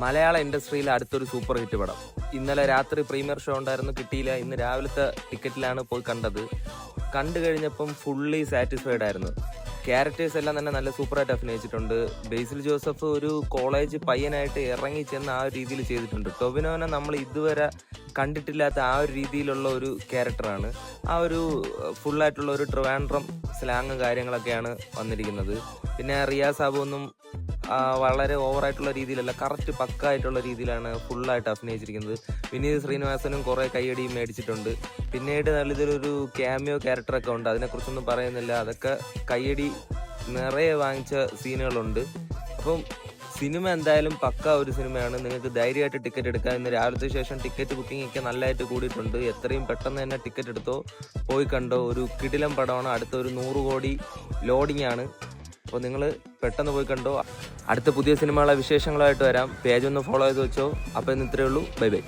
മലയാള ഇൻഡസ്ട്രിയിലെ അടുത്തൊരു super hit പടം. ഇന്നലെ രാത്രി പ്രീമിയർ ഷോ ഉണ്ടായിരുന്നു, കിട്ടിയില്ല. ഇന്ന് രാവിലത്തെ ടിക്കറ്റിലാണ് പോയി കണ്ടത്. കണ്ടു കഴിഞ്ഞപ്പം ഫുള്ളി സാറ്റിസ്ഫൈഡ് ആയിരുന്നു. ക്യാരക്ടേഴ്സ് എല്ലാം തന്നെ നല്ല സൂപ്പറായിട്ട് അഭിനയിച്ചിട്ടുണ്ട്. ബേസിൽ ജോസഫ് ഒരു കോളേജ് പയ്യനായിട്ട് ഇറങ്ങി ചെന്ന് ആ ഒരു രീതിയിൽ ചെയ്തിട്ടുണ്ട്. ടൊവിനോനെ നമ്മൾ ഇതുവരെ കണ്ടിട്ടില്ലാത്ത ആ ഒരു രീതിയിലുള്ള ഒരു ക്യാരക്ടറാണ്. ആ ഒരു ഫുള്ളായിട്ടുള്ള ഒരു ട്രിവാൻഡ്രം സ്ലാങ് കാര്യങ്ങളൊക്കെയാണ് വന്നിരിക്കുന്നത്. പിന്നെ റിയാസ് സാബു ഒന്നും വളരെ ഓവറായിട്ടുള്ള രീതിയിലല്ല, കറക്റ്റ് പക്കായിട്ടുള്ള രീതിയിലാണ് ഫുള്ളായിട്ട് അഭിനയിച്ചിരിക്കുന്നത്. വിനീത് ശ്രീനിവാസനും കുറേ കയ്യടിയും മേടിച്ചിട്ടുണ്ട്. പിന്നീട് നല്ലതൊരു ക്യാമിയോ ക്യാരക്ടറൊക്കെ ഉണ്ട്, അതിനെക്കുറിച്ചൊന്നും പറയുന്നില്ല. അതൊക്കെ കയ്യടി നിറയെ വാങ്ങിച്ച സീനുകളുണ്ട്. അപ്പം സിനിമ എന്തായാലും പക്ക ഒരു സിനിമയാണ്. നിങ്ങൾക്ക് ധൈര്യമായിട്ട് ടിക്കറ്റ് എടുക്കാം. ഇന്ന് രാവിലത്തെ ശേഷം ടിക്കറ്റ് ബുക്കിംഗ് ഒക്കെ നല്ലതായിട്ട് കൂടിയിട്ടുണ്ട്. എത്രയും പെട്ടെന്ന് തന്നെ ടിക്കറ്റ് എടുത്തോ, പോയി കണ്ടോ. ഒരു കിടിലം പടമാണ്. അടുത്ത ഒരു 100 കോടി ലോഡിംഗ് ആണ്. അപ്പോൾ നിങ്ങൾ പെട്ടെന്ന് പോയി കണ്ടോ. അടുത്ത പുതിയ സിനിമകളെ വിശേഷങ്ങളായിട്ട് വരാം. പേജ് ഒന്ന് ഫോളോ ചെയ്ത് വെച്ചോ. അപ്പോൾ ഇന്ന് ഇത്രയേ ഉള്ളൂ. Bye bye.